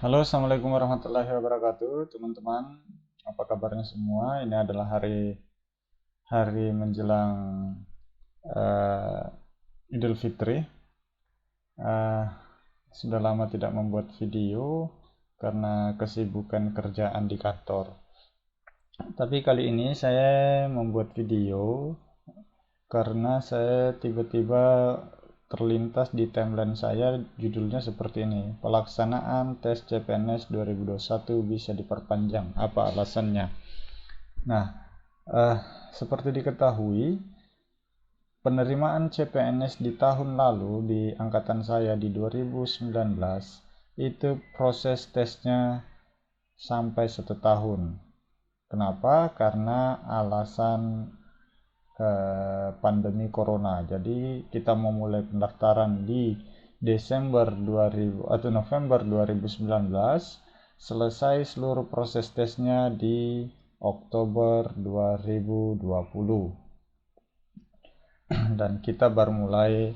Halo, assalamualaikum warahmatullahi wabarakatuh, teman-teman. Apa kabarnya semua? Ini adalah hari hari menjelang eh, Idul Fitri. Eh, sudah lama tidak membuat video karena kesibukan kerjaan di kantor. Tapi kali ini saya membuat video karena saya tiba-tiba terlintas di timeline saya judulnya seperti ini. Pelaksanaan tes CPNS 2021 bisa diperpanjang. Apa alasannya? Nah, eh, seperti diketahui, penerimaan CPNS di tahun lalu di angkatan saya di 2019 itu proses tesnya sampai 1 tahun. Kenapa? Karena alasan pandemi corona. Jadi kita memulai pendaftaran di Desember 2000 atau November 2019, selesai seluruh proses tesnya di Oktober 2020. Dan kita baru mulai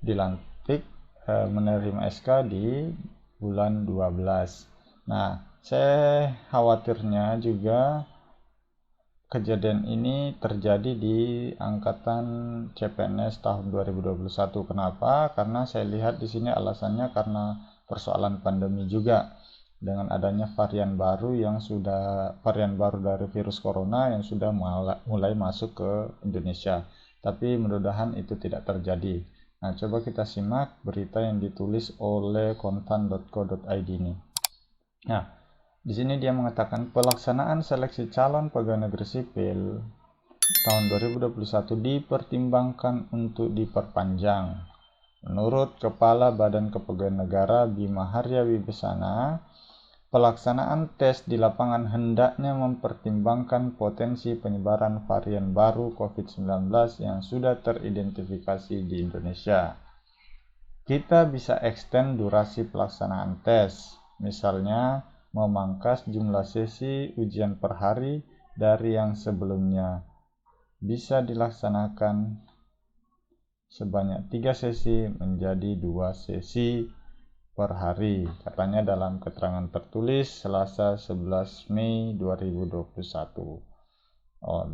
dilantik menerima SK di bulan 12. Nah, saya khawatirnya juga kejadian ini terjadi di angkatan CPNS tahun 2021. Kenapa? Karena saya lihat di sini alasannya karena persoalan pandemi juga. Dengan adanya varian baru dari virus corona yang sudah mulai masuk ke Indonesia. Tapi mudah-mudahan itu tidak terjadi. Nah, coba kita simak berita yang ditulis oleh kontan.co.id ini. Nah, di sini dia mengatakan pelaksanaan seleksi calon pegawai negeri sipil tahun 2021 dipertimbangkan untuk diperpanjang. Menurut Kepala Badan Kepegawaian Negara Bima Harya Wibisana, pelaksanaan tes di lapangan hendaknya mempertimbangkan potensi penyebaran varian baru COVID-19 yang sudah teridentifikasi di Indonesia. Kita bisa extend durasi pelaksanaan tes, misalnya memangkas jumlah sesi ujian per hari dari yang sebelumnya bisa dilaksanakan sebanyak 3 sesi menjadi 2 sesi per hari, katanya dalam keterangan tertulis Selasa 11 Mei 2021.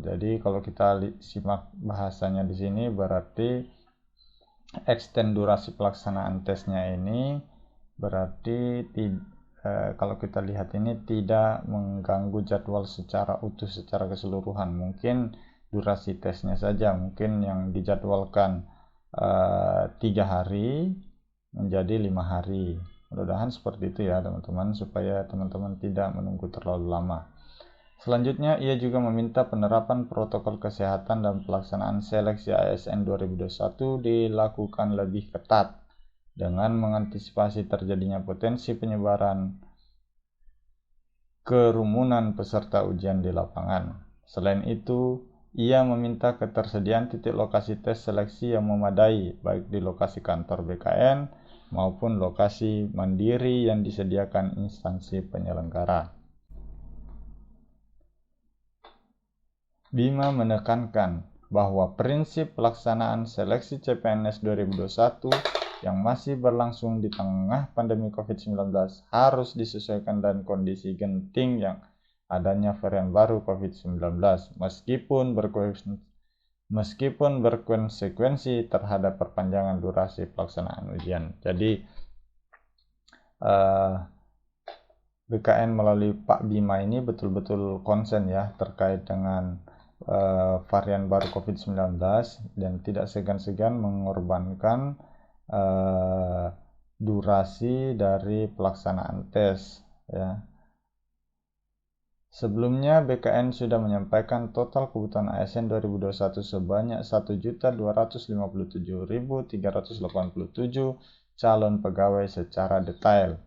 Jadi kalau kita simak bahasanya di sini berarti extend durasi pelaksanaan tesnya ini berarti kalau kita lihat ini tidak mengganggu jadwal secara utuh secara keseluruhan. Mungkin durasi tesnya saja, mungkin yang dijadwalkan 3 hari menjadi 5 hari. Mudah-mudahan seperti itu ya teman-teman, supaya teman-teman tidak menunggu terlalu lama. Selanjutnya, ia juga meminta penerapan protokol kesehatan dan pelaksanaan seleksi ASN 2021 dilakukan lebih ketat dengan mengantisipasi terjadinya potensi penyebaran kerumunan peserta ujian di lapangan. Selain itu, ia meminta ketersediaan titik lokasi tes seleksi yang memadai, baik di lokasi kantor BKN maupun lokasi mandiri yang disediakan instansi penyelenggara. Bima menekankan bahwa prinsip pelaksanaan seleksi CPNS 2021 yang masih berlangsung di tengah pandemi COVID-19 harus disesuaikan dengan kondisi genting yang adanya varian baru COVID-19 meskipun berkonsekuensi terhadap perpanjangan durasi pelaksanaan ujian. Jadi BKN melalui Pak Bima ini betul-betul konsen ya terkait dengan varian baru COVID-19 dan tidak segan-segan mengorbankan durasi dari pelaksanaan tes ya. Sebelumnya BKN sudah menyampaikan total kebutuhan ASN 2021 sebanyak 1.257.387 calon pegawai secara detail.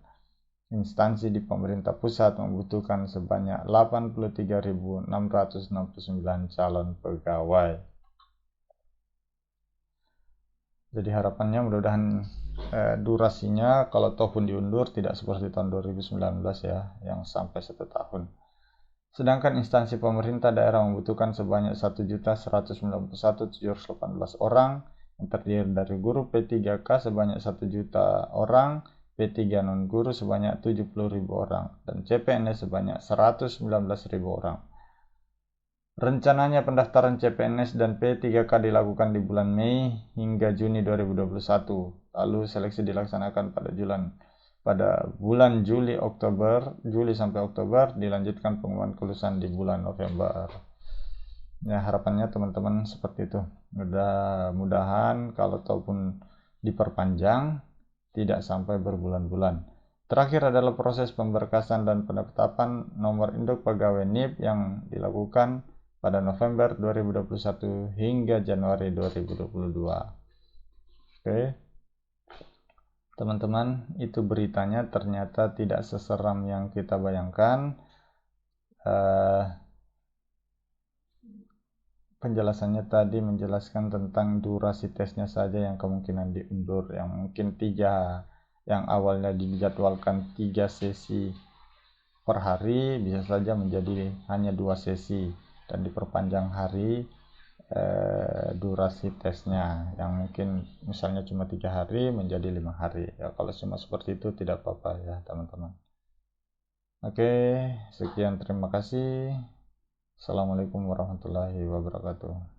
Instansi di pemerintah pusat membutuhkan sebanyak 83.669 calon pegawai. Jadi harapannya mudah-mudahan durasinya kalau tahun diundur tidak seperti tahun 2019 ya, yang sampai 1 tahun. Sedangkan instansi pemerintah daerah membutuhkan sebanyak 1.191.718 orang yang terdiri dari guru P3K sebanyak 1 juta orang, P3 non-guru sebanyak 70.000 orang, dan CPNS sebanyak 119.000 orang. Rencananya pendaftaran CPNS dan P3K dilakukan di bulan Mei hingga Juni 2021. Lalu seleksi dilaksanakan pada bulan Juli sampai Oktober, dilanjutkan pengumuman kelulusan di bulan November. Ya, harapannya teman-teman seperti itu. Mudah-mudahan kalau ataupun diperpanjang tidak sampai berbulan-bulan. Terakhir adalah proses pemberkasan dan penetapan nomor induk pegawai NIP yang dilakukan pada November 2021 hingga Januari 2022. Oke. Teman-teman, itu beritanya ternyata tidak seseram yang kita bayangkan. Penjelasannya tadi menjelaskan tentang durasi tesnya saja yang kemungkinan diundur, yang mungkin yang awalnya dijadwalkan 3 sesi per hari bisa saja menjadi hanya 2 sesi dan diperpanjang hari durasi tesnya, yang mungkin misalnya cuma 3 hari menjadi 5 hari. Ya, kalau cuma seperti itu tidak apa-apa ya teman-teman. Oke, sekian, terima kasih. Assalamualaikum warahmatullahi wabarakatuh.